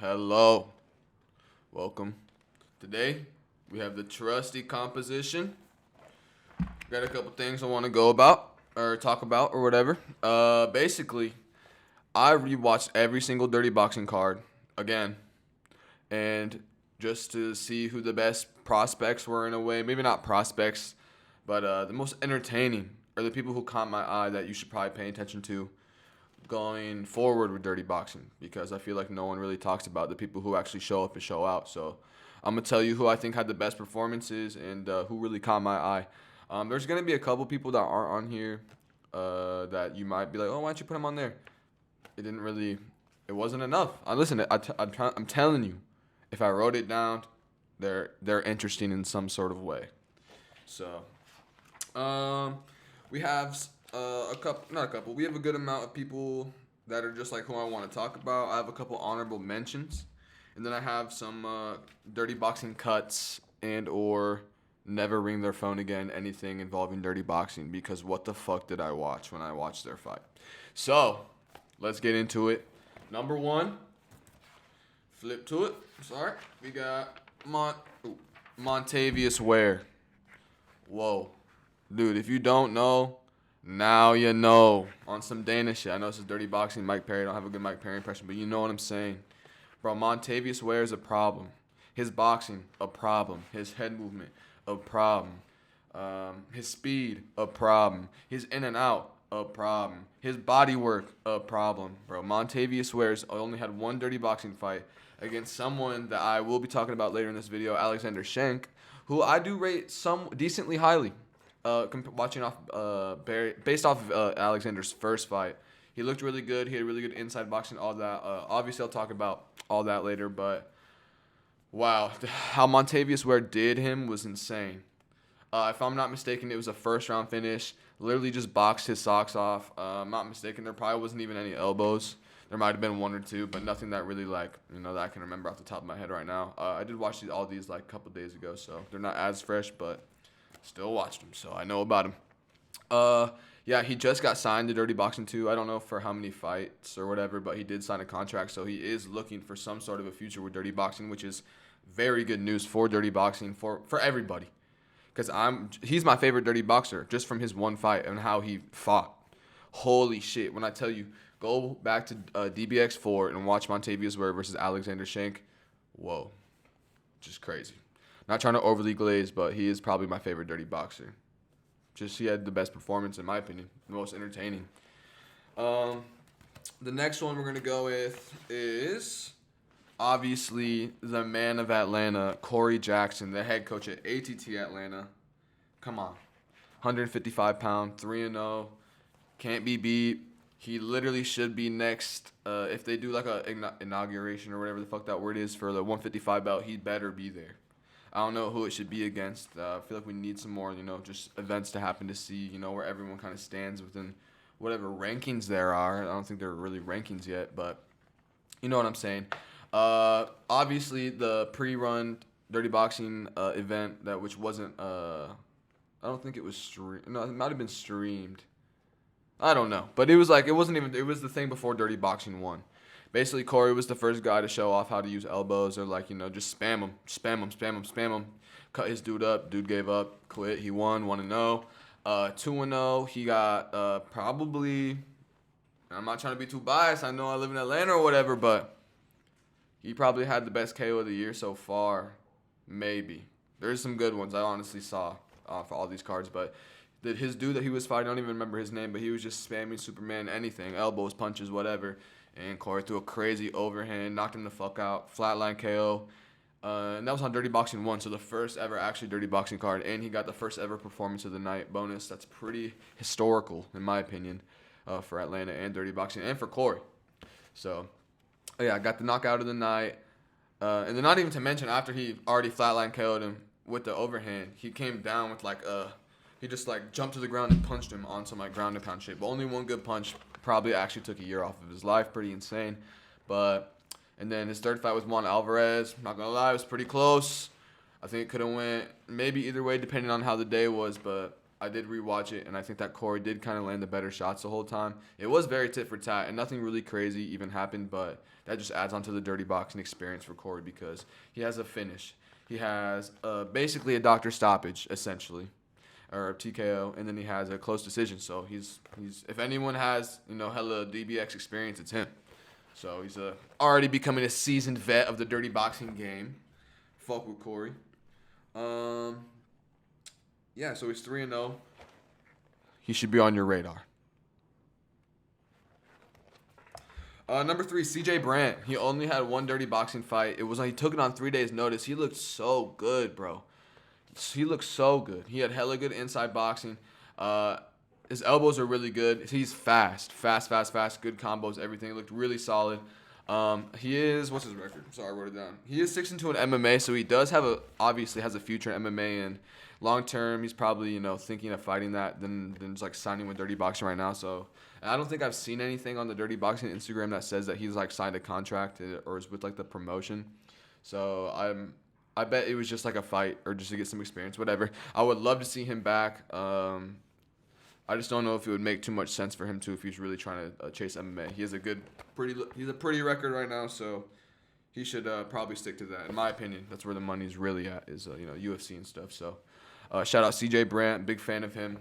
Hello. Welcome. Today, we have the trusty composition. Got a couple things I want to go about or talk about or whatever. Basically, I rewatched every single Dirty Boxing card again, and just to see who the best prospects were in a way. Maybe not prospects, but the most entertaining or the people who caught my eye that you should probably pay attention to going forward with Dirty Boxing because I feel like no one really talks about the people who actually show up and show out. So I'm gonna tell you who I think had the best performances and who really caught my eye. There's gonna be a couple people that aren't on here that you might be like, oh, why don't you put them on there? It didn't really, it wasn't enough. I'm telling you, if I wrote it down, they're interesting in some sort of way. So we have a couple, not a couple. We have a good amount of people that are just like who I want to talk about. I have a couple honorable mentions, and then I have some dirty boxing cuts and or never ring their phone again. Anything involving dirty boxing because what the fuck did I watch when I watched their fight? So let's get into it. Number one, flip to it. Sorry, we got Montavious Ware. Whoa. Dude, if you don't know, now you know. On some Dana shit. I know this is Dirty Boxing, Mike Perry. I don't have a good Mike Perry impression, but you know what I'm saying. Bro, Montavious Ware is a problem. His boxing, a problem. His head movement, a problem. His speed, a problem. His in and out, a problem. His body work, a problem. Bro, Montavious Ware's only had one Dirty Boxing fight against someone that I will be talking about later in this video, Alexander Shank, who I do rate some decently highly. Watching off based off of Alexander's first fight, he looked really good. He had really good inside boxing, all that. Obviously, I'll talk about all that later. But wow, how Montavious Ware did him was insane. If I'm not mistaken, it was a first round finish. Literally just boxed his socks off. I'm not mistaken. There probably wasn't even any elbows. There might have been one or two, but nothing that really that I can remember off the top of my head right now. I did watch all these like a couple days ago, so they're not as fresh, but still watched him, so I know about him. Yeah, he just got signed to Dirty Boxing 2. I don't know for how many fights or whatever, but he did sign a contract, so he is looking for some sort of a future with Dirty Boxing, which is very good news for Dirty Boxing for everybody. Because he's my favorite Dirty Boxer just from his one fight and how he fought. Holy shit! When I tell you, go back to DBX4 and watch Montavious Ware versus Alexander Shank. Whoa, just crazy. Not trying to overly glaze, but he is probably my favorite Dirty Boxer. Just he had the best performance in my opinion, the most entertaining. The next one we're gonna go with is obviously the man of Atlanta, Corey Jackson, the head coach at ATT Atlanta. Come on, 155 pound, 3-0, can't be beat. He literally should be next. If they do like a inauguration or whatever the fuck that word is for the 155 belt, he better be there. I don't know who it should be against. I feel like we need some more, just events to happen to see, where everyone kind of stands within whatever rankings there are. I don't think there are really rankings yet, but you know what I'm saying. Obviously, the pre-run Dirty Boxing event which wasn't. I don't think it was streamed. No, it might have been streamed. I don't know, but it was like it wasn't even. It was the thing before Dirty Boxing 1. Basically, Corey was the first guy to show off how to use elbows or just spam him. Cut his dude up. Dude gave up, quit. He won 1-0. 2-0. He got probably. I'm not trying to be too biased. I know I live in Atlanta or whatever, but he probably had the best KO of the year so far. Maybe. There's some good ones I honestly saw for all these cards, but his dude that he was fighting, I don't even remember his name, but he was just spamming Superman anything, elbows, punches, whatever. And Corey threw a crazy overhand, knocked him the fuck out, flatline KO. And that was on Dirty Boxing 1, so the first ever actually Dirty Boxing card. And he got the first ever performance of the night bonus. That's pretty historical, in my opinion, for Atlanta and Dirty Boxing and for Corey. So, yeah, I got the knockout of the night. And then not even to mention, after he already flatline KO'd him with the overhand, he came down with he just jumped to the ground and punched him on some ground and pound shape. But only one good punch probably actually took a year off of his life. Pretty insane. And then his third fight was Juan Alvarez. Not gonna lie, it was pretty close. I think it could have went maybe either way depending on how the day was. But I did rewatch it, and I think that Corey did kind of land the better shots the whole time. It was very tit for tat, and nothing really crazy even happened, but that just adds on to the dirty boxing experience for Corey because he has a finish. He has basically a doctor stoppage, essentially, or a TKO, and then he has a close decision. So he's if anyone has hella DBX experience, it's him. So he's already becoming a seasoned vet of the dirty boxing game. Fuck with Corey. Yeah, so he's 3-0. He should be on your radar. Number 3, CJ Brandt. He only had one dirty boxing fight. He took it on 3 days' notice. He looked so good, bro. He looked so good. He had hella good inside boxing. His elbows are really good. He's fast. Good combos, everything. He looked really solid. He is, what's his record? Sorry, I wrote it down. He is 6-2 in MMA, so he does obviously has a future in MMA, and long term, he's probably, thinking of fighting that than just like signing with Dirty Boxing right now. So, and I don't think I've seen anything on the Dirty Boxing Instagram that says that he's like signed a contract or is with like the promotion. So I bet it was just like a fight or just to get some experience, whatever. I would love to see him back. I just don't know if it would make too much sense for him to if he's really trying to chase MMA. He has he's a pretty record right now, so he should probably stick to that. In my opinion, that's where the money's really at is UFC and stuff. So shout out CJ Brandt, big fan of him.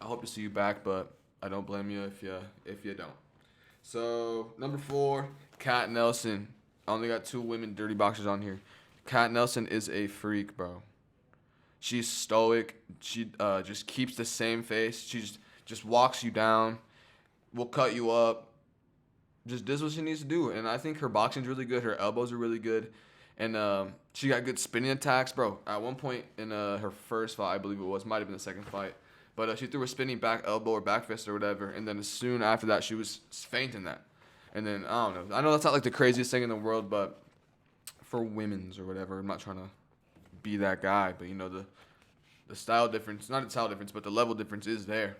I hope to see you back, but I don't blame you if you don't. So number 4, Kat Nelson. I only got 2 women dirty boxers on here. Kat Nelson is a freak, bro. She's stoic. She just keeps the same face. She just walks you down, will cut you up. Just does what she needs to do. And I think her boxing's really good. Her elbows are really good. And she got good spinning attacks, bro. At one point in her first fight, I believe it was, might have been the second fight, but she threw a spinning back elbow or back fist or whatever. And then soon after that, she was fainting that. And then, I don't know. I know that's not like the craziest thing in the world, but for women's or whatever, I'm not trying to be that guy, but the style difference, not the style difference, but the level difference is there.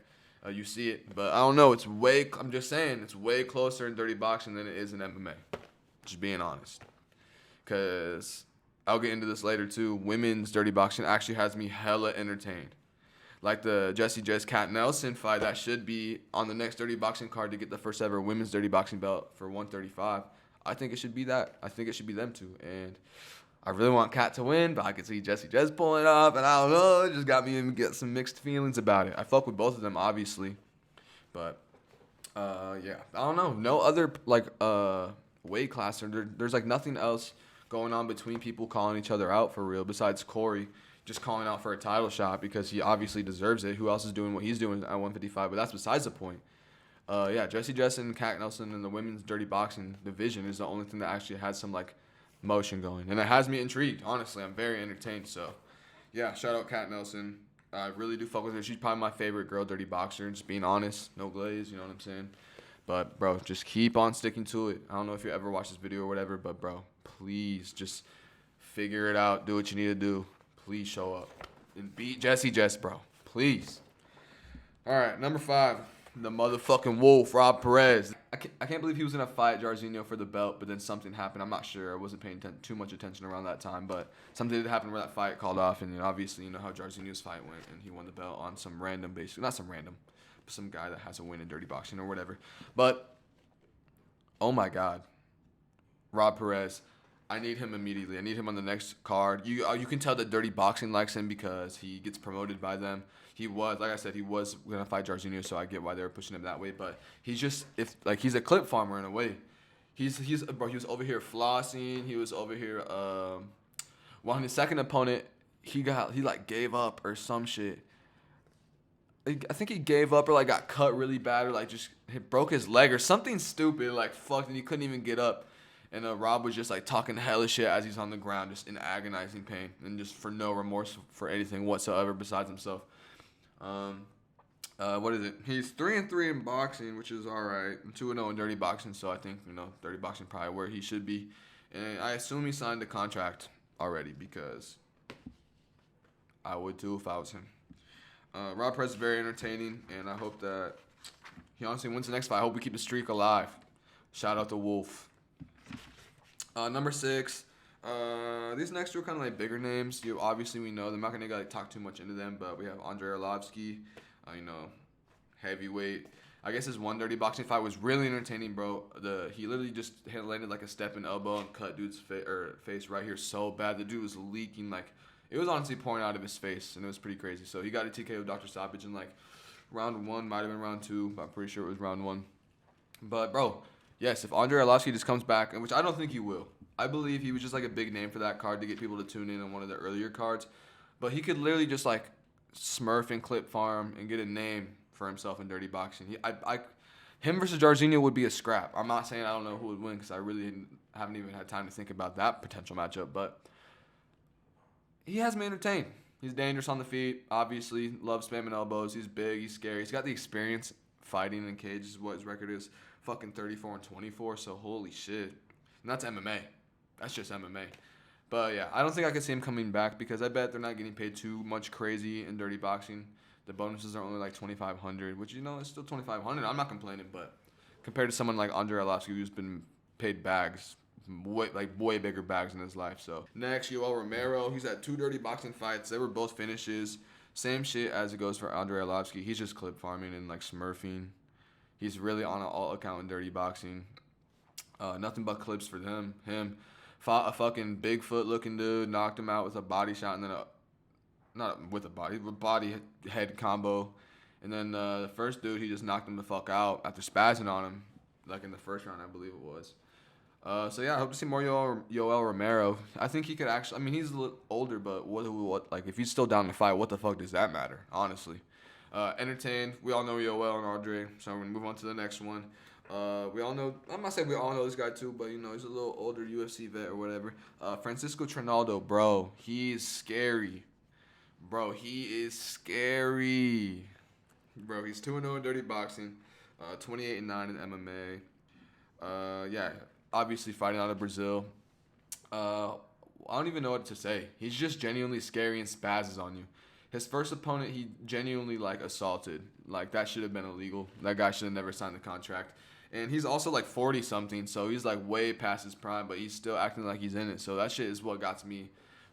You see it, but I don't know. I'm just saying, it's way closer in dirty boxing than it is in MMA. Just being honest, because I'll get into this later too. Women's dirty boxing actually has me hella entertained. Like the Jessie Jess Kat Nelson fight that should be on the next dirty boxing card to get the first ever women's dirty boxing belt for 135. I think it should be that. I think it should be them two, and I really want Kat to win, but I could see Jessie Jess pulling up, and I don't know. It just got me to get some mixed feelings about it. I fuck with both of them, obviously, but yeah, I don't know. No other weight class, or there's like nothing else going on between people calling each other out for real, besides Corey just calling out for a title shot because he obviously deserves it. Who else is doing what he's doing at 155? But that's besides the point. Yeah, Jessie Jess and Kat Nelson in the women's dirty boxing division is the only thing that actually has some like motion going, and it has me intrigued. Honestly, I'm very entertained. So yeah, shout out Kat Nelson. I really do fuck with her. She's probably my favorite girl dirty boxer, just being honest, no glaze, you know what I'm saying? But bro, just keep on sticking to it. I don't know if you ever watched this video or whatever, but bro, please just figure it out, do what you need to do. Please show up and beat Jessie Jess, bro, please. All right, number 5, the motherfucking wolf, Rob Perez. I can't believe he was gonna fight Jairzinho for the belt, but then something happened. I'm not sure. I wasn't paying too much attention around that time, but something did happen where that fight called off, and obviously you know how Jairzinho's fight went, and he won the belt on some random, basically not some random, but some guy that has a win in dirty boxing or whatever. But oh my God, Rob Perez. I need him immediately. I need him on the next card. You can tell that Dirty Boxing likes him because he gets promoted by them. He was, like I said, he was gonna fight Jairzinho, so I get why they were pushing him that way. But he's just he's a clip farmer in a way. Bro. He was over here flossing. He was over here. Well, his second opponent, he gave up or some shit. I think he gave up or got cut really bad or just broke his leg or something stupid fucked and he couldn't even get up. And Rob was just talking hella shit as he's on the ground, just in agonizing pain and just for no remorse for anything whatsoever besides himself. What is it? He's 3-3 in boxing, which is all right. 2-0 in dirty boxing, so I think dirty boxing probably where he should be. And I assume he signed the contract already because I would too if I was him. Rob Perez is very entertaining, and I hope that he honestly wins the next fight. I hope we keep the streak alive. Shout out to Wolf. Number 6, These next two are kind of like bigger names. Obviously we know. I'm not gonna like talk too much into them, but we have Andrei Arlovsky, heavyweight. I guess his 130 boxing fight was really entertaining, bro. He literally just landed like a step and elbow and cut dude's face right here so bad. The dude was leaking like it was honestly pouring out of his face, and it was pretty crazy. So he got a TKO with Dr. Stoppage in like round 1, might have been round 2, but I'm pretty sure it was round 1. But bro, yes, if Andrei Arlovsky just comes back, which I don't think he will. I believe he was just like a big name for that card to get people to tune in on one of the earlier cards. But he could literally just like smurf and clip farm and get a name for himself in dirty boxing. Him versus Jairzinho would be a scrap. I'm not saying I don't know who would win because I really haven't even had time to think about that potential matchup. But he has me entertained. He's dangerous on the feet. Obviously, loves spamming elbows. He's big. He's scary. He's got the experience fighting in cage. Is what his record is. Fucking 34-24. So holy shit. And that's MMA. That's just MMA. But yeah, I don't think I could see him coming back because I bet they're not getting paid too much crazy in dirty boxing. The bonuses are only like $2,500, which is still $2,500. I'm not complaining, but compared to someone like Andrei Arlovsky who's been paid bags, way bigger bags in his life. So next, Yoel Romero. He's had 2 dirty boxing fights. They were both finishes. Same shit as it goes for Andrei Arlovsky. He's just clip farming and like smurfing. He's really on an all account in dirty boxing. Nothing but clips for him. Fought a fucking Bigfoot looking dude, knocked him out with a body shot, and then body head combo. And then the first dude, he just knocked him the fuck out after spazzing on him, like in the first round, I believe it was. So yeah, I hope to see more Yoel Romero. I think he could actually. I mean, he's a little older, but what? Like, if he's still down to fight, what the fuck does that matter? Honestly, entertained. We all know Yoel and Andre, so we're gonna move on to the next one. We all know. I'm not saying we all know this guy too, but he's a little older UFC vet or whatever. Francisco Trinaldo, bro, he's scary. Bro, he is scary. Bro, he's 2-0 in dirty boxing, 28-9 in MMA. Yeah, obviously fighting out of Brazil. I don't even know what to say. He's just genuinely scary and spazzes on you. His first opponent, he genuinely like assaulted. Like that should have been illegal. That guy should have never signed the contract. And he's also like 40 something, so he's like way past his prime, but he's still acting like he's in it. So that shit is what got me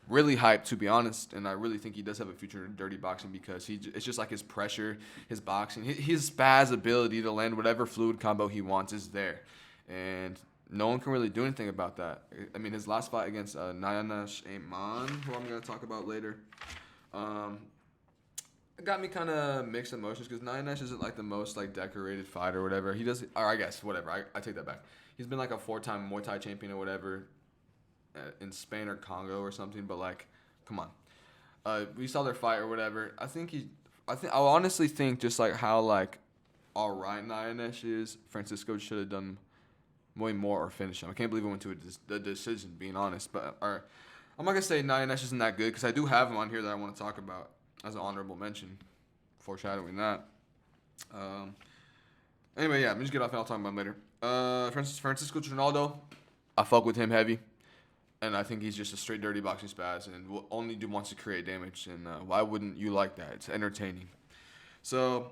really hyped, to be honest. And I really think he does have a future in dirty boxing because it's just like his pressure, his boxing, his spaz ability to land whatever fluid combo he wants is there. And no one can really do anything about that. I mean, his last fight against Nayanesh Aman, who I'm going to talk about later, it got me kind of mixed emotions because Nayanesh isn't like the most like decorated fighter or whatever. He does, or I guess whatever. I take that back. He's been like a 4-time Muay Thai champion or whatever in Spain or Congo or something. But like, come on. We saw their fight or whatever. I honestly think just like how like all right Nayanesh is, Francisco should have done way more or finish him. I can't believe it went to a decision, being honest. But I'm not gonna say Nayanesh isn't that good because I do have him on here that I want to talk about as an honorable mention, foreshadowing that. Anyway, yeah, let me just get off and I'll talk about him later. Francisco Trinaldo, I fuck with him heavy. And I think he's just a straight dirty boxing spaz and only wants to create damage. And why wouldn't you like that? It's entertaining. So,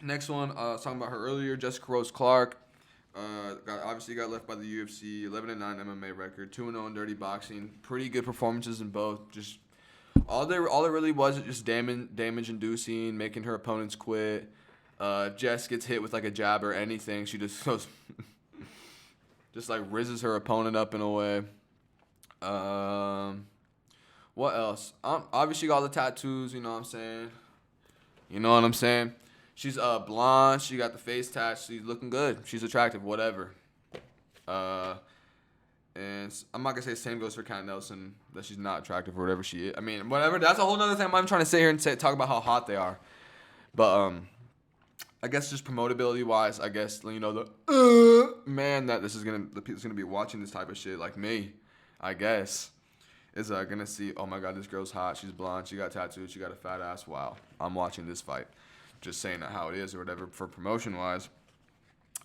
next one, I was talking about her earlier, Jessica Rose Clark. Obviously got left by the UFC, 11-9 MMA record, 2-0 in dirty boxing. Pretty good performances in both. Just all there really was just damage inducing, making her opponents quit. Jess gets hit with like a jab or anything, she just goes, just like rizzes her opponent up in a way. What else? Obviously got all the tattoos, you know what I'm saying? She's blonde, she got the face tats, she's looking good, she's attractive, whatever. And I'm not gonna say the same goes for Kat Nelson, that she's not attractive or whatever she is. I mean, whatever, that's a whole nother thing. I'm trying to sit here and talk about how hot they are. But I guess just promotability wise, I guess the man that the people's gonna be watching this type of shit like me, I guess, is gonna see, oh my god, this girl's hot, she's blonde, she got tattoos, she got a fat ass, wow, I'm watching this fight. Just saying that how it is or whatever for promotion wise.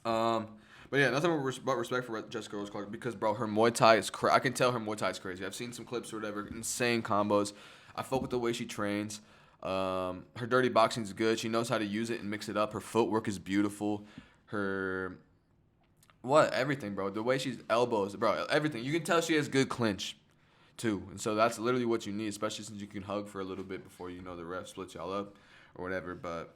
But yeah, nothing but respect for Jessica Rose Clark because, bro, her Muay Thai is I can tell her Muay Thai is crazy. I've seen some clips or whatever, insane combos. I fuck with the way she trains. Her dirty boxing is good. She knows how to use it and mix it up. Her footwork is beautiful. Everything, bro. The way she's elbows, bro, everything. You can tell she has good clinch. too. And so that's literally what you need, especially since you can hug for a little bit before the ref splits y'all up or whatever. But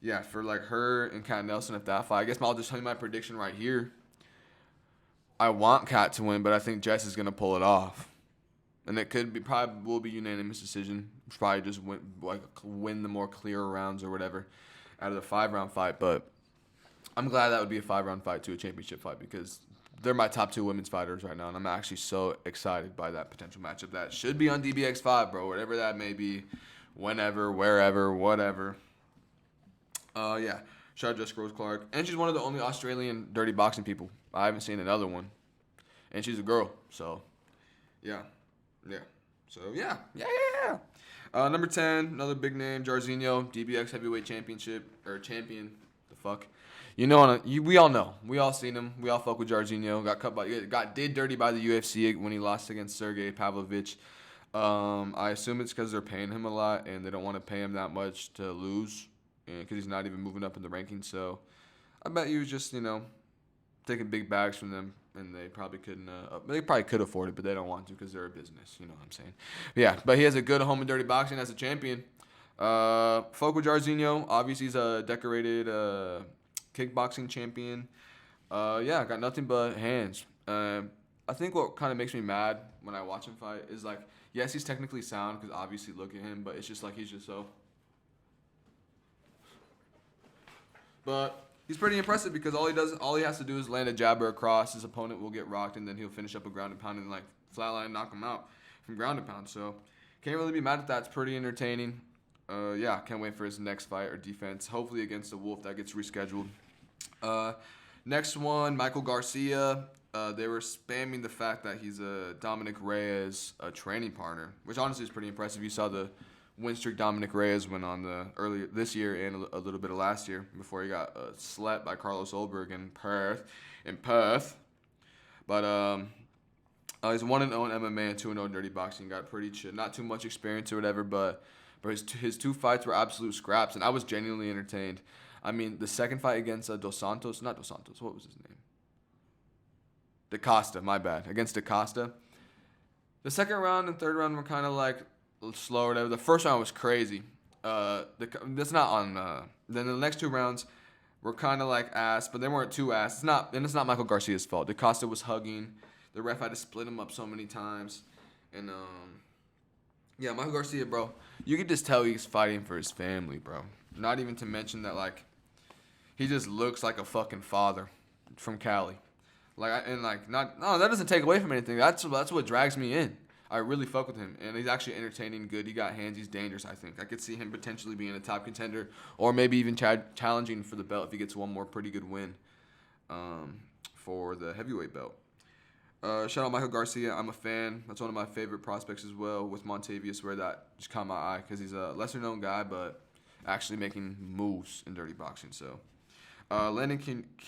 yeah, for like her and Kat Nelson, if that fight, I guess I'll just tell you my prediction right here. I want Kat to win, but I think Jess is gonna pull it off, and it could be probably will be unanimous decision. Probably just win the more clear rounds or whatever out of the 5-round fight. But I'm glad that would be a 5-round fight to a championship fight because they're my top 2 women's fighters right now, and I'm actually so excited by that potential matchup. That should be on DBX5, bro. Whatever that may be, whenever, wherever, whatever. Yeah. Shout out Jessica Rose Clark. And she's one of the only Australian dirty boxing people. I haven't seen another one. And she's a girl. So, yeah. Yeah. So, yeah. Yeah. Number 10, another big name, Jairzinho, DBX Heavyweight Championship, or champion. The fuck? We all know. We all seen him. We all fuck with Jairzinho. Did dirty by the UFC when he lost against Sergey Pavlovich. I assume it's because they're paying him a lot and they don't want to pay him that much to lose. Because he's not even moving up in the rankings. So I bet he was just, taking big bags from them. And they probably couldn't. They probably could afford it, but they don't want to because they're a business. You know what I'm saying? But he has a good home and dirty boxing as a champion. Folk with Jairzinho. Obviously, he's a decorated kickboxing champion. Got nothing but hands. I think what kind of makes me mad when I watch him fight is like, yes, he's technically sound because obviously look at him, but it's just like he's just so. But he's pretty impressive because all he has to do is land a jabber across. His opponent will get rocked, and then he'll finish up a ground and pound and like flatline knock him out from ground and pound. So can't really be mad at that. It's pretty entertaining. Can't wait for his next fight or defense. Hopefully against the Wolf that gets rescheduled. Next one, Michael Garcia. They were spamming the fact that he's a Dominic Reyes training partner, which honestly is pretty impressive. You saw the win streak Dominic Reyes went on earlier this year and a little bit of last year before he got slept by Carlos Ulberg in Perth. But he's 1-0 in MMA and 2-0 in dirty boxing. Got pretty chill, not too much experience or whatever, but his 2 fights were absolute scraps, and I was genuinely entertained. I mean, the second fight against what was his name? DaCosta, my bad. Against DaCosta. The second round and third round were kind of like slow or whatever. The first round was crazy. That's not on. Then the next 2 rounds were kind of like ass, but they weren't too ass. It's not Michael Garcia's fault. DaCosta was hugging. The ref had to split him up so many times, and Michael Garcia, bro, you could just tell he's fighting for his family, bro. Not even to mention that like he just looks like a fucking father from Cali. That doesn't take away from anything. That's what drags me in. I really fuck with him, and he's actually entertaining, good. He got hands. He's dangerous, I think. I could see him potentially being a top contender or maybe even challenging for the belt if he gets one more pretty good win for the heavyweight belt. Shout out Michael Garcia. I'm a fan. That's one of my favorite prospects as well with Montavious, where that just caught my eye because he's a lesser-known guy, but actually making moves in dirty boxing. So, Landon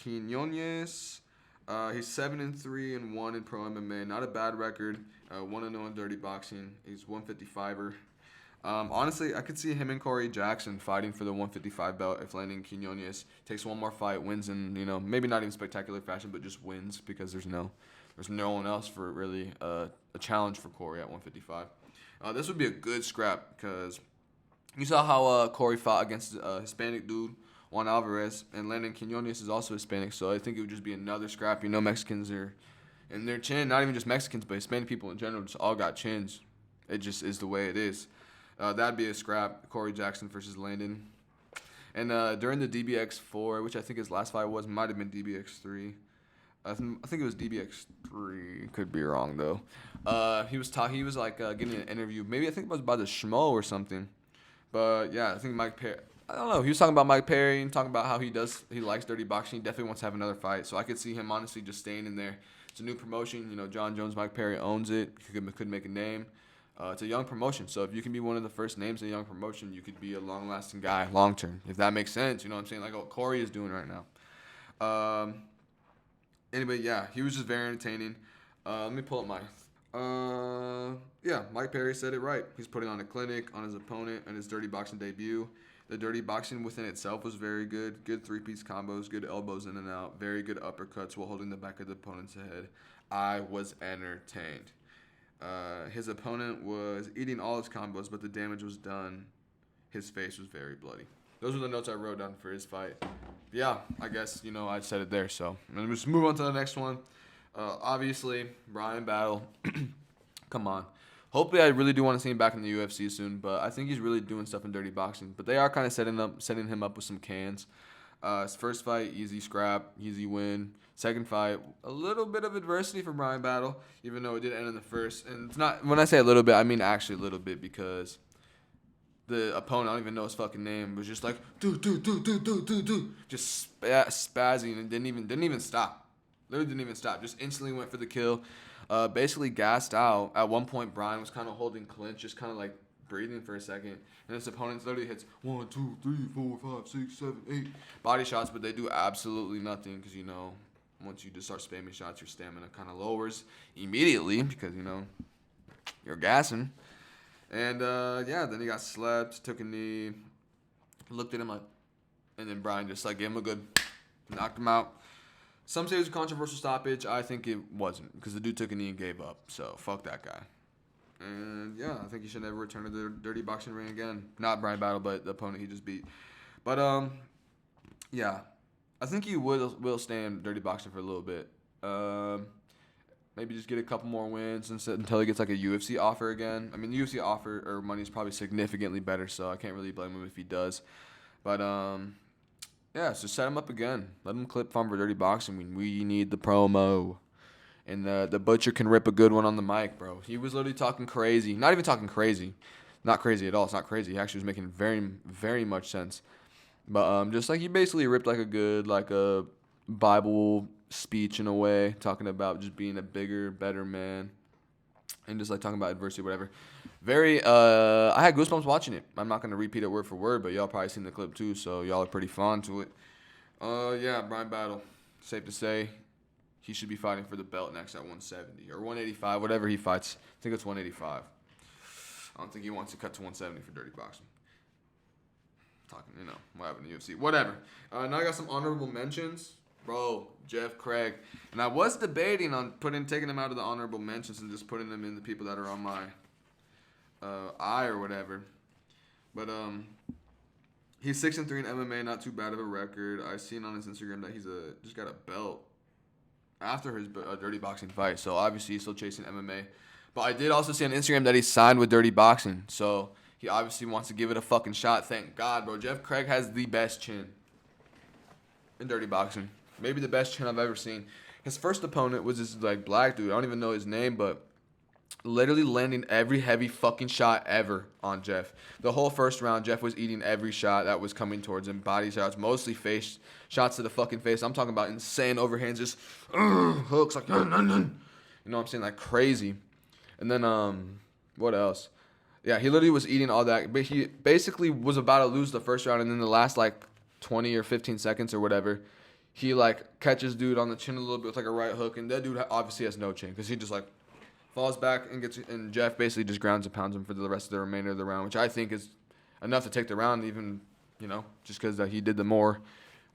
Quinones. He's 7-3-1 in pro MMA. Not a bad record. 1-0 in dirty boxing. He's 155er. Honestly, I could see him and Corey Jackson fighting for the 155 belt if Landon Quinones takes one more fight, wins in maybe not even spectacular fashion, but just wins because there's no one else for really a challenge for Corey at 155. This would be a good scrap because you saw how Corey fought against a Hispanic dude, Juan Alvarez, and Landon Quinones is also Hispanic, so I think it would just be another scrap. Mexicans are in their chin, not even just Mexicans, but Hispanic people in general just all got chins. It just is the way it is. That'd be a scrap, Corey Jackson versus Landon. And during the DBX4, which I think his last fight might have been DBX3. I think it was DBX3. Could be wrong though. He was getting an interview. Maybe I think it was by the Schmo or something. But yeah, I think Mike Perry. I don't know. He was talking about Mike Perry and talking about how he likes dirty boxing. He definitely wants to have another fight. So I could see him honestly just staying in there. It's a new promotion. John Jones, Mike Perry owns it. He could make a name. It's a young promotion. So if you can be one of the first names in a young promotion, you could be a long-lasting guy long term. If that makes sense, you know what I'm saying? Like what Corey is doing right now. Anyway, yeah, he was just very entertaining. Let me pull up Mike Perry said it right. He's putting on a clinic on his opponent and his dirty boxing debut. The dirty boxing within itself was very good. Good 3-piece combos, good elbows in and out, very good uppercuts while holding the back of the opponent's head. I was entertained. His opponent was eating all his combos, but the damage was done. His face was very bloody. Those were the notes I wrote down for his fight. But yeah, I guess, I said it there. So let's just move on to the next one. Obviously, Bryan Battle. Come on. Hopefully, I really do want to see him back in the UFC soon, but I think he's really doing stuff in Dirty Boxing. But they are kind of setting him up with some cans. His first fight, easy scrap, easy win. Second fight, a little bit of adversity for Bryan Battle, even though it did end in the first. And it's not, when I say a little bit, I mean actually a little bit, because the opponent, I don't even know his fucking name, was just like, do, just spazzing and didn't even stop. Literally didn't even stop. Just instantly went for the kill. Basically gassed out. At one point, Bryan was kind of holding clinch, just kind of like breathing for a second. And his opponent literally hits 1, 2, 3, 4, 5, 6, 7, 8 body shots, but they do absolutely nothing because, once you just start spamming shots, your stamina kind of lowers immediately because, you're gassing. And, then he got slept, took a knee, looked at him like, and then Bryan just gave him a good, knocked him out. Some say it was a controversial stoppage. I think it wasn't because the dude took a knee and gave up. So, fuck that guy. And, I think he should never return to the Dirty Boxing ring again. Not Bryan Battle, but the opponent he just beat. But, I think he will stay in Dirty Boxing for a little bit. Maybe just get a couple more wins until he gets a UFC offer again. I mean, the UFC offer or money is probably significantly better, so I can't really blame him if he does. But, so set him up again. Let him clip farm for Dirty Boxing. We need the promo. And the Butcher can rip a good one on the mic, bro. He was literally talking crazy. Not even talking crazy. Not crazy at all. It's not crazy. He actually was making very, very much sense. But he basically ripped a Bible speech in a way, talking about just being a bigger, better man. And just talking about adversity, whatever. I had goosebumps watching it. I'm not going to repeat it word for word, but y'all probably seen the clip too, so y'all are pretty fond to it. Bryan Battle. Safe to say, he should be fighting for the belt next at 170 or 185, whatever he fights. I think it's 185. I don't think he wants to cut to 170 for Dirty Boxing. Talking, what happened in the UFC. Whatever. Now I got some honorable mentions. Bro, Jeff Craig. And I was debating on taking him out of the honorable mentions and just putting them in the people that are on my eye or whatever. But he's 6-3 in MMA, not too bad of a record. I seen on his Instagram that he's just got a belt after his Dirty Boxing fight. So obviously he's still chasing MMA. But I did also see on Instagram that he signed with Dirty Boxing. So he obviously wants to give it a fucking shot. Thank God, bro. Jeff Craig has the best chin in Dirty Boxing. Maybe the best chin I've ever seen. His first opponent was this black dude. I don't even know his name, but literally landing every heavy fucking shot ever on Jeff. The whole first round, Jeff was eating every shot that was coming towards him. Body shots, mostly face shots to the fucking face. I'm talking about insane overhands, just hooks, you know what I'm saying, crazy. And then what else? Yeah, he literally was eating all that. But he basically was about to lose the first round, and then the last 20 or 15 seconds or whatever, he catches dude on the chin a little bit with a right hook, and that dude obviously has no chin because he just falls back and Jeff basically just grounds and pounds him for the rest of the remainder of the round, which I think is enough to take the round, even just because he did the more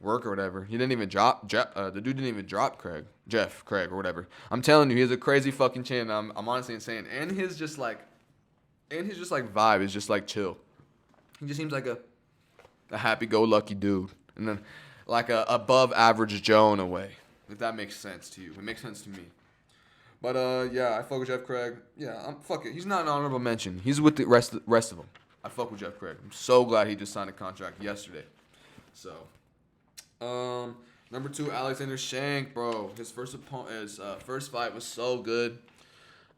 work or whatever. He didn't even drop the dude didn't even drop Jeff Craig or whatever. I'm telling you, he has a crazy fucking chin. I'm honestly insane, and his just vibe is just chill. He just seems like a happy-go-lucky dude, and then a above average Joe in a way, if that makes sense to you. It makes sense to me. But I fuck with Jeff Craig. Yeah, fuck it. He's not an honorable mention. He's with the rest of them. I fuck with Jeff Craig. I'm so glad he just signed a contract yesterday. So, number 2, Alexander Shank, bro. His first fight was so good.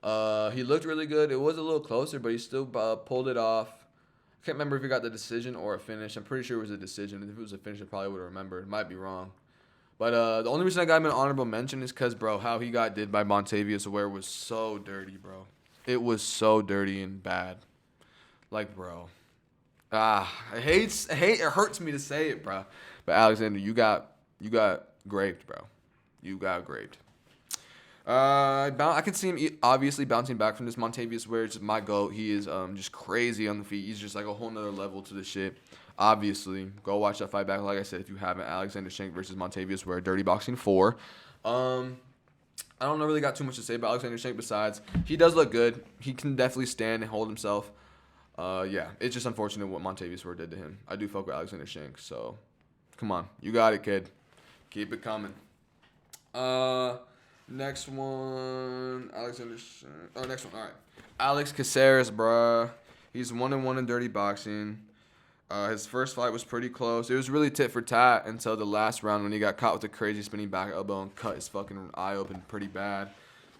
He looked really good. It was a little closer, but he still pulled it off. I can't remember if he got the decision or a finish. I'm pretty sure it was a decision. If it was a finish, I probably would have remembered. It might be wrong. But the only reason I got him an honorable mention is because, bro, how he got did by Montavious Ware was so dirty, bro. It was so dirty and bad. Bro. I hate. It hurts me to say it, bro. But Alexander, you got graped, bro. You got graped. I can see him obviously bouncing back from this. Montavious Ware is my GOAT. He is just crazy on the feet. He's just a whole nother level to the shit. Obviously, go watch that fight back. Like I said, if you haven't, Alexander Shank versus Montavious Ware, Dirty Boxing 4. I don't really got too much to say about Alexander Shank besides he does look good. He can definitely stand and hold himself. Yeah, it's just unfortunate what Montavious Ward did to him. I do fuck with Alexander Shank, so come on. You got it, kid. Keep it coming. Next one. Alexander Shank. Oh, next one. All right. Alex Caceres, bruh. He's 1-1 in dirty boxing. His first fight was pretty close. It was really tit for tat until the last round when he got caught with a crazy spinning back elbow and cut his fucking eye open pretty bad.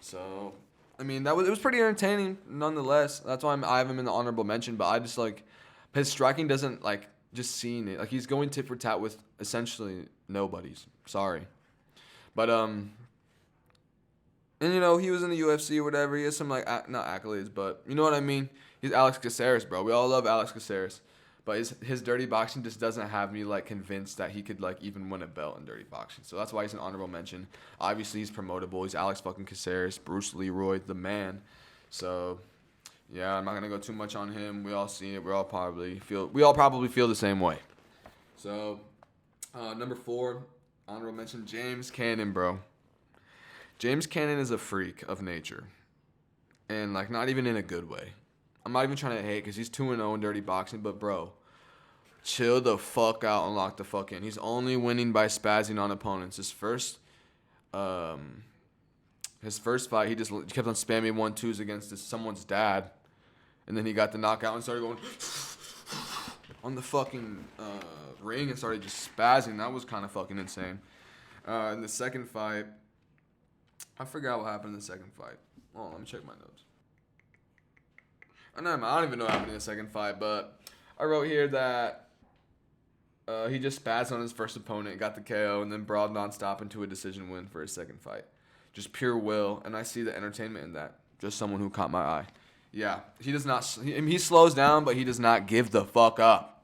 So, I mean, it was pretty entertaining nonetheless. That's why I have him in the honorable mention. But I just like his striking doesn't like just seeing it. Like he's going tit for tat with essentially nobody's. Sorry, but and you know he was in the UFC or whatever. He has some like not accolades, but you know what I mean. He's Alex Caceres, bro. We all love Alex Caceres. But his dirty boxing just doesn't have me like convinced that he could like even win a belt in dirty boxing. So that's why he's an honorable mention. Obviously he's promotable. He's Alex fucking Caceres, Bruce Leroy, the man. So yeah, I'm not gonna go too much on him. We all see it. We all probably feel the same way. So number 4, honorable mention, James Cannon, bro. James Cannon is a freak of nature, and like not even in a good way. I'm not even trying to hate because he's 2-0 in dirty boxing, but bro, chill the fuck out and lock the fuck in. He's only winning by spazzing on opponents. His first fight, he just kept on spamming 1-2s against someone's dad, and then he got the knockout and started going on the fucking ring and started just spazzing. That was kind of fucking insane. In the second fight, I forgot what happened in the second fight. Hold on, let me check my notes. I don't even know what happened in the second fight, but I wrote here that he just spazzed on his first opponent, got the KO, and then brawled nonstop into a decision win for his second fight. Just pure will, and I see the entertainment in that. Just someone who caught my eye. Yeah, he does not. He slows down, but he does not give the fuck up.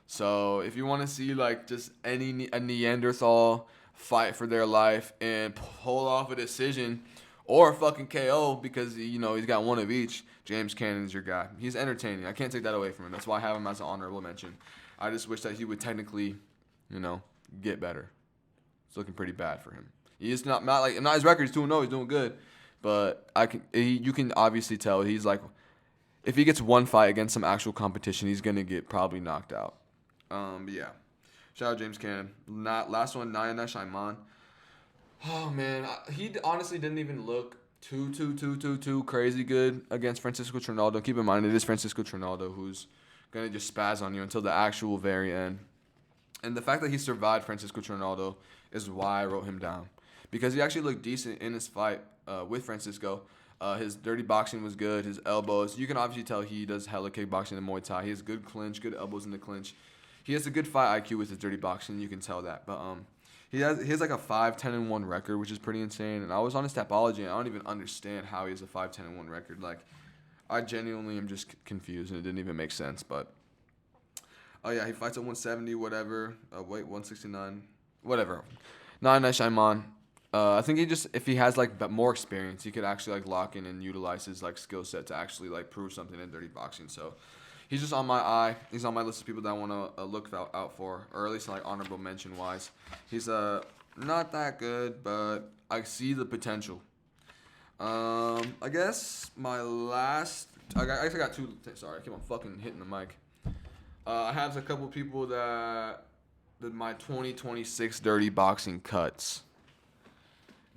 So if you want to see like just a Neanderthal fight for their life and pull off a decision or a fucking KO because you know he's got one of each, James Cannon's your guy. He's entertaining. I can't take that away from him. That's why I have him as an honorable mention. I just wish that he would technically, you know, get better. It's looking pretty bad for him. He's not his record's 2-0. He's doing good, but you can obviously tell he's like, if he gets one fight against some actual competition, he's gonna get probably knocked out. But yeah, shout out James Cannon. Last one, Nayan Shaiman. Oh man, he honestly didn't even look too crazy good against Francisco Trinaldo. Keep in mind, it is Francisco Trinaldo who's gonna just spaz on you until the actual very end. And the fact that he survived Francisco Trinaldo is why I wrote him down, because he actually looked decent in his fight with Francisco. His dirty boxing was good. His elbows, you can obviously tell he does hella kickboxing and Muay Thai. He has good clinch, good elbows in the clinch. He has a good fight IQ with his dirty boxing. You can tell that, but he has like a 5-10-1 record, which is pretty insane. And I was on his Tapology, and I don't even understand how he has a 5-10-1 record. Like, I genuinely am just confused, and it didn't even make sense. But oh yeah, he fights at 170, whatever. 169, whatever. Nayan Shaiman. I think if he has like more experience, he could actually like lock in and utilize his like skill set to actually like prove something in dirty boxing. So he's just on my eye. He's on my list of people that I want to look out for, or at least like honorable mention wise. He's not that good, but I see the potential. I guess my last. I actually got two. Sorry, I keep on fucking hitting the mic. I have a couple people that my 2026 dirty boxing cuts.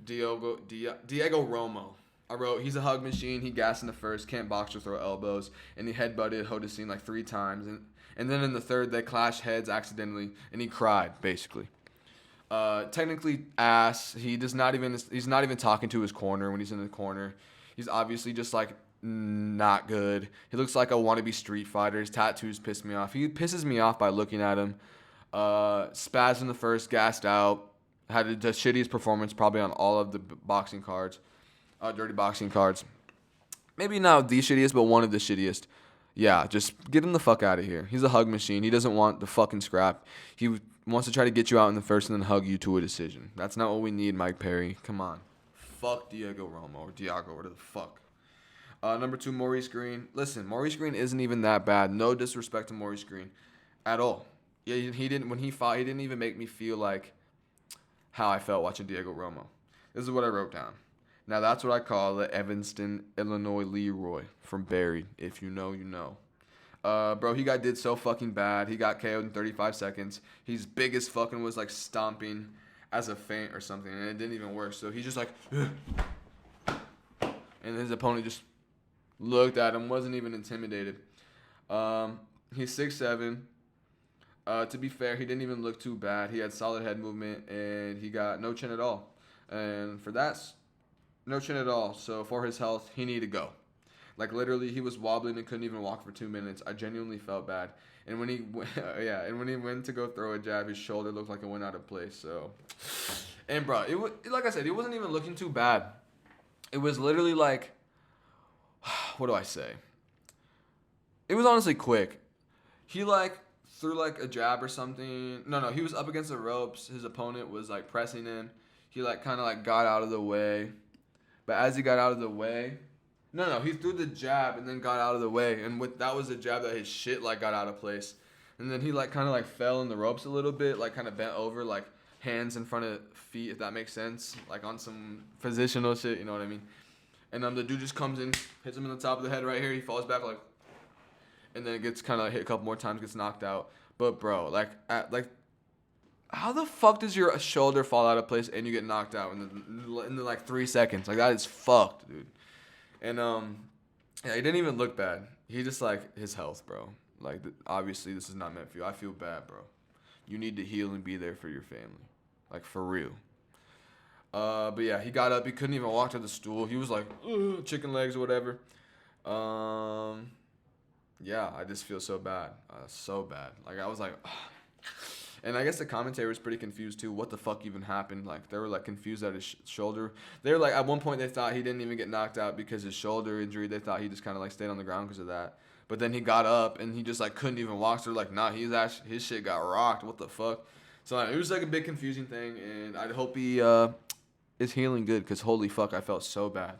Diego Romo. I wrote, he's a hug machine. He gassed in the first, can't box or throw elbows, and he headbutted Hodesine like 3 times. And then in the third, they clashed heads accidentally, and he cried, basically. Technically ass. He's not even talking to his corner when he's in the corner. He's obviously just like not good. He looks like a wannabe street fighter. His tattoos piss me off. He pisses me off by looking at him. Spaz in the first, gassed out. Had the shittiest performance probably on all of the boxing cards. Dirty boxing cards. Maybe not the shittiest, but one of the shittiest. Yeah, just get him the fuck out of here. He's a hug machine. He doesn't want the fucking scrap. He wants to try to get you out in the first and then hug you to a decision. That's not what we need, Mike Perry. Come on. Fuck Diego Romo or Diago, whatever the fuck. Number 2, Maurice Green. Listen, Maurice Green isn't even that bad. No disrespect to Maurice Green at all. Yeah, when he fought, he didn't even make me feel like how I felt watching Diego Romo. This is what I wrote down. Now that's what I call the Evanston, Illinois Leroy from Barry. If you know, you know. Bro, he did so fucking bad. He got KO'd in 35 seconds. He's big as fucking was like stomping as a feint or something, and it didn't even work. So he's just like, ugh. And his opponent just looked at him, wasn't even intimidated. He's 6'7". To be fair, he didn't even look too bad. He had solid head movement, and he got no chin at all. And for that, no chin at all. So for his health, he needed to go. Like literally, he was wobbling and couldn't even walk for 2 minutes. I genuinely felt bad. And when he, when he went to go throw a jab, his shoulder looked like it went out of place. So, and bro, it was like I said, it wasn't even looking too bad. It was literally like, what do I say? It was honestly quick. He like threw like a jab or something. No, he was up against the ropes. His opponent was like pressing him. He like kind of like got out of the way. But as he got out of the way, he threw the jab and then got out of the way. And that was the jab that his shit like got out of place. And then he like kind of like fell in the ropes a little bit, like kind of bent over, like hands in front of feet, if that makes sense, like on some positional shit, you know what I mean? And the dude just comes in, hits him in the top of the head right here. He falls back like, and then it gets kind of hit a couple more times, gets knocked out. But bro, like how the fuck does your shoulder fall out of place and you get knocked out in the like 3 seconds? Like that is fucked, dude. And he didn't even look bad. He just like his health, bro. Like obviously this is not meant for you. I feel bad, bro. You need to heal and be there for your family, like for real. But yeah, he got up. He couldn't even walk to the stool. He was like chicken legs or whatever. Yeah, I just feel so bad, so bad. Like I was like. And I guess the commentary was pretty confused too. What the fuck even happened? Like they were like confused at his shoulder. They were like at one point they thought he didn't even get knocked out because his shoulder injury. They thought he just kind of like stayed on the ground because of that. But then he got up and he just like couldn't even walk. So they're like, nah, his shit got rocked. What the fuck? So it was like a big confusing thing, and I hope he is healing good because holy fuck, I felt so bad.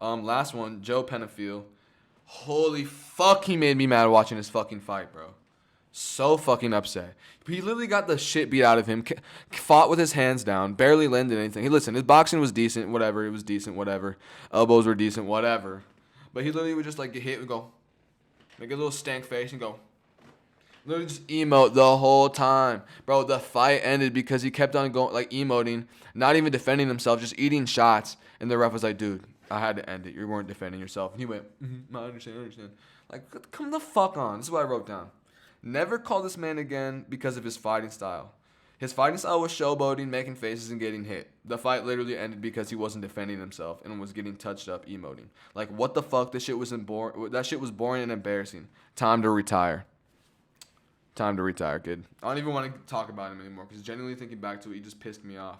Last one, Joe Penafiel. Holy fuck, he made me mad watching his fucking fight, bro. So fucking upset. He literally got the shit beat out of him. Fought with his hands down. Barely landed anything. Hey, listen, his boxing was decent. Whatever. It was decent. Whatever. Elbows were decent. Whatever. But he literally would just like get hit and go. Make a little stank face and go. Literally just emote the whole time. Bro, the fight ended because he kept on going, like emoting. Not even defending himself. Just eating shots. And the ref was like, dude, I had to end it. You weren't defending yourself. And he went, I understand. Like, come the fuck on. This is what I wrote down. Never call this man again because of his fighting style. His fighting style was showboating, making faces, and getting hit. The fight literally ended because he wasn't defending himself and was getting touched up, emoting. Like, what the fuck? That shit was boring and embarrassing. Time to retire. Time to retire, kid. I don't even want to talk about him anymore because genuinely thinking back to it, he just pissed me off.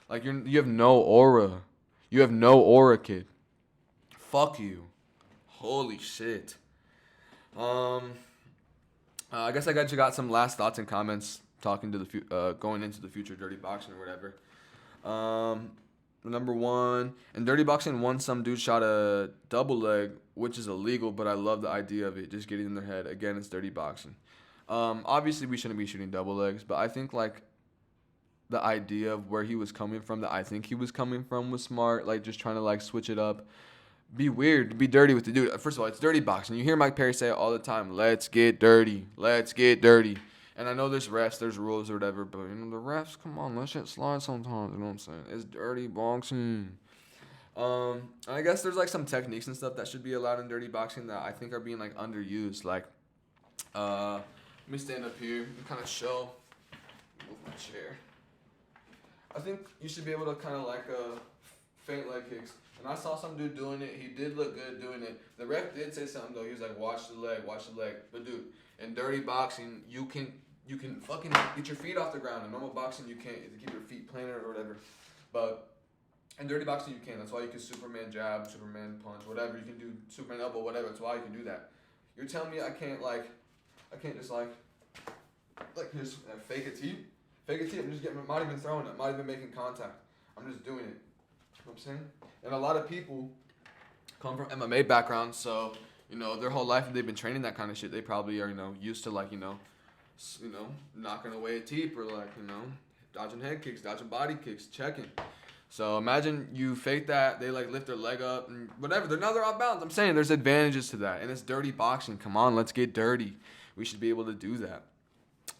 Like, you have no aura. You have no aura, kid. Fuck you. Holy shit. I guess I got some last thoughts and comments talking to going into the future Dirty Boxing or whatever. Number one, in Dirty Boxing 1, some dude shot a double leg, which is illegal, but I love the idea of it, just getting in their head. Again, it's Dirty Boxing. Obviously, we shouldn't be shooting double legs, but I think like the idea of where he was coming from, that I think he was coming from, was smart. Like just trying to like switch it up. Be weird, be dirty with the dude. First of all, it's Dirty Boxing. You hear Mike Perry say it all the time. Let's get dirty. Let's get dirty. And I know there's refs, there's rules or whatever, but you know the refs, come on, let shit slide sometimes. You know what I'm saying? It's Dirty Boxing. I guess there's like some techniques and stuff that should be allowed in Dirty Boxing that I think are being like underused. Like, let me stand up here and kind of show. Move my chair. I think you should be able to kind of like feint leg kicks. And I saw some dude doing it. He did look good doing it. The ref did say something though. He was like, watch the leg. But dude, in Dirty Boxing, you can fucking get your feet off the ground. In normal boxing, you can't. You have to keep your feet planted or whatever. But in Dirty Boxing, you can. That's why you can Superman jab, Superman punch, whatever. You can do Superman elbow, whatever. That's why you can do that. You're telling me I can't just just fake a tee? Fake a tee, I'm just I'm not even throwing it. I'm not even making contact. I'm just doing it. You know what I'm saying? And a lot of people come from MMA backgrounds, so, you know, their whole life they've been training that kind of shit. They probably are, used to, like, knocking away a teep or, like, dodging head kicks, dodging body kicks, checking. So imagine you fake that, they like lift their leg up and whatever. They're off balance. I'm saying there's advantages to that, and it's dirty boxing. Come on, let's get dirty. We should be able to do that.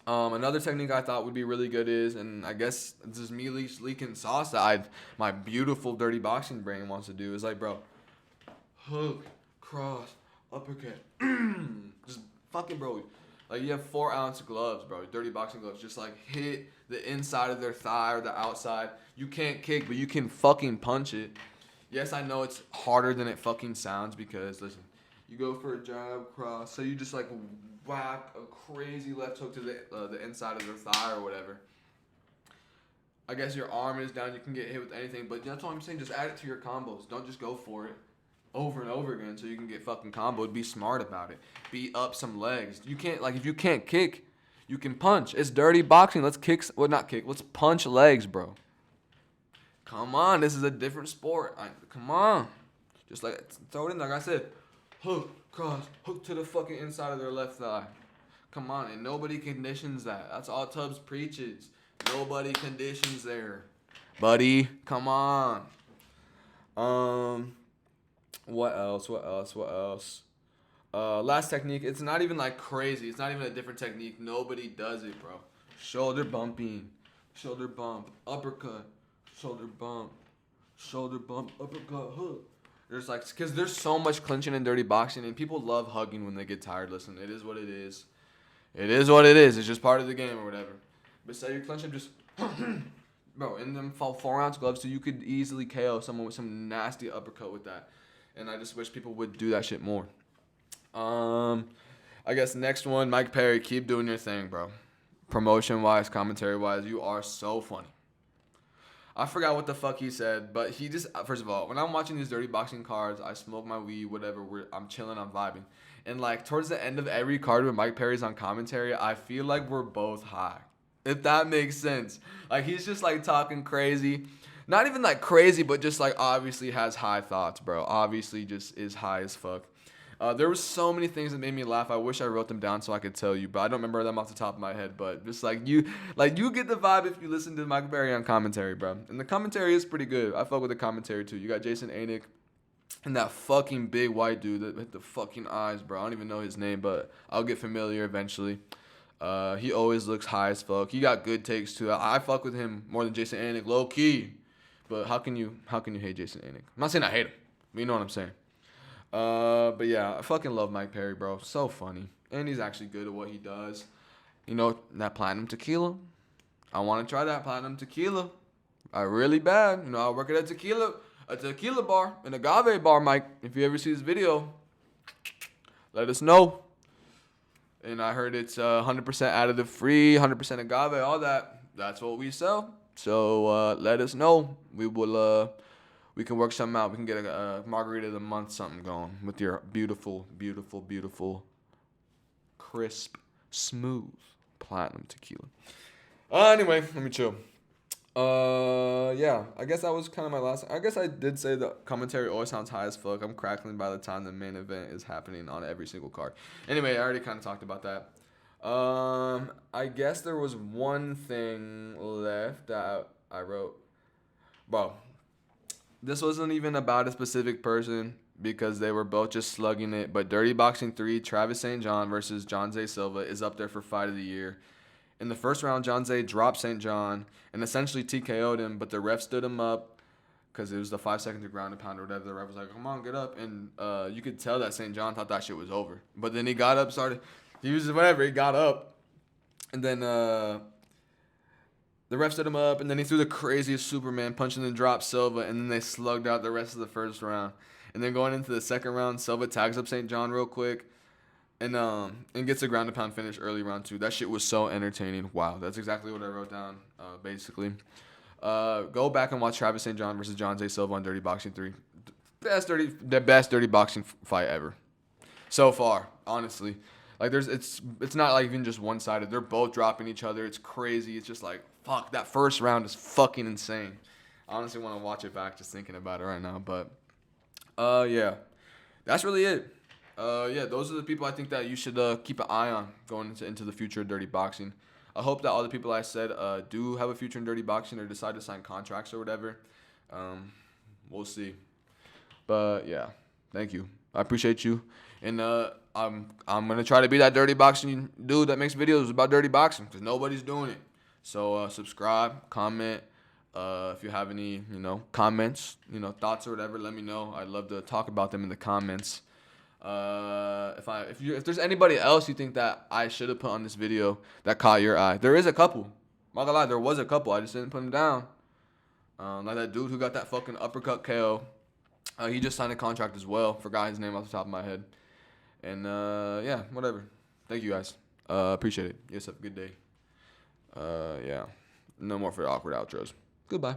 Another technique I thought would be really good is, and I guess this is me leaking sauce that my beautiful dirty boxing brain wants to do, is like, bro, hook, cross, uppercut, just fucking, bro. Like, you have 4-ounce gloves, bro, dirty boxing gloves. Just like hit the inside of their thigh or the outside. You can't kick, but you can fucking punch it. Yes, I know it's harder than it fucking sounds because, listen, you go for a jab, cross, so you just like whack a crazy left hook to the inside of their thigh or whatever. I guess your arm is down, you can get hit with anything, but that's what I'm saying. Just add it to your combos. Don't just go for it over and over again so you can get fucking comboed. Be smart about it. Beat up some legs. You can't, like, if you can't kick, you can punch. It's dirty boxing. Let's kick, well, not kick. Let's punch legs, bro. Come on, this is a different sport. Come on. Just like, throw it in there. Like I said, hook, cross, hook to the fucking inside of their left thigh. Come on, and nobody conditions that. That's all Tubbs preaches. Nobody conditions there. Buddy, come on. What else? Last technique, it's not even like crazy. It's not even a different technique. Nobody does it, bro. Shoulder bumping. Shoulder bump. Uppercut. Shoulder bump. Shoulder bump. Uppercut. Hook. There's like, because there's so much clinching in dirty boxing, and people love hugging when they get tired. Listen, it is what it is. It is what it is. It's just part of the game or whatever. But say you're clinching, just bro, in them 4-ounce gloves, so you could easily KO someone with some nasty uppercut with that. And I just wish people would do that shit more. I guess next one, Mike Perry, keep doing your thing, bro. Promotion wise, commentary wise, you are so funny. I forgot what the fuck he said, but he just, first of all, when I'm watching these dirty boxing cards, I smoke my weed, whatever, I'm chilling, I'm vibing. And like towards the end of every card when Mike Perry's on commentary, I feel like we're both high. If that makes sense. Like, he's just like talking crazy. Not even like crazy, but just like obviously has high thoughts, bro. Obviously just is high as fuck. There was so many things that made me laugh. I wish I wrote them down so I could tell you, but I don't remember them off the top of my head. But just like you get the vibe if you listen to Mike Perry on commentary, bro. And the commentary is pretty good. I fuck with the commentary too. You got Jason Anik and that fucking big white dude that hit the fucking eyes, bro. I don't even know his name, but I'll get familiar eventually. He always looks high as fuck. He got good takes too. I fuck with him more than Jason Anik, low key. But how can you hate Jason Anik? I'm not saying I hate him, but you know what I'm saying. But yeah, I fucking love Mike Perry, bro. So funny, and he's actually good at what he does. You know that platinum tequila? I want to try that platinum tequila. I really bad. You know, I work at a tequila bar, an agave bar, Mike. If you ever see this video, let us know. And I heard it's 100% additive free, 100% agave, all that. That's what we sell. So let us know. We can work something out. We can get a margarita of the month something going with your beautiful, beautiful, beautiful, crisp, smooth platinum tequila. Anyway, let me chill. Yeah, I guess that was kind of my last. I guess I did say the commentary always sounds high as fuck. I'm crackling by the time the main event is happening on every single card. Anyway, I already kind of talked about that. I guess there was one thing left that I wrote. Bro, this wasn't even about a specific person because they were both just slugging it. But Dirty Boxing 3, Travis St. John versus John Zay Silva is up there for Fight of the Year. In the first round, John Zay dropped St. John and essentially TKO'd him, but the ref stood him up because it was the 5 second to ground and pound or whatever. The ref was like, come on, get up. And you could tell that St. John thought that shit was over. But then he got up, he got up. And then the ref stood him up, and then he threw the craziest Superman punch and then dropped Silva, and then they slugged out the rest of the first round. And then going into the second round, Silva tags up St. John real quick. And gets a ground and pound finish early round 2. That shit was so entertaining. Wow, that's exactly what I wrote down, basically. Go back and watch Travis St. John versus John Zay Silva on Dirty Boxing 3. The best dirty boxing fight ever. So far, honestly. Like, it's not like even just one-sided. They're both dropping each other. It's crazy. It's just like, fuck, that first round is fucking insane. I honestly want to watch it back just thinking about it right now. But, yeah. That's really it. Yeah, those are the people I think that you should keep an eye on going into the future of dirty boxing. I hope that all the people I said do have a future in dirty boxing or decide to sign contracts or whatever. We'll see. But yeah, thank you. I appreciate you. And I'm gonna try to be that dirty boxing dude that makes videos about dirty boxing because nobody's doing it. So subscribe, comment. If you have any, comments, thoughts or whatever, let me know. I'd love to talk about them in the comments. If there's anybody else you think that I should have put on this video that caught your eye, there is a couple. Not gonna lie, there was a couple. I just didn't put them down. Like that dude who got that fucking uppercut KO. He just signed a contract as well. Forgot his name off the top of my head. And yeah, whatever. Thank you guys. Appreciate it. Yes, have a good day. Yeah. No more for the awkward outros. Goodbye.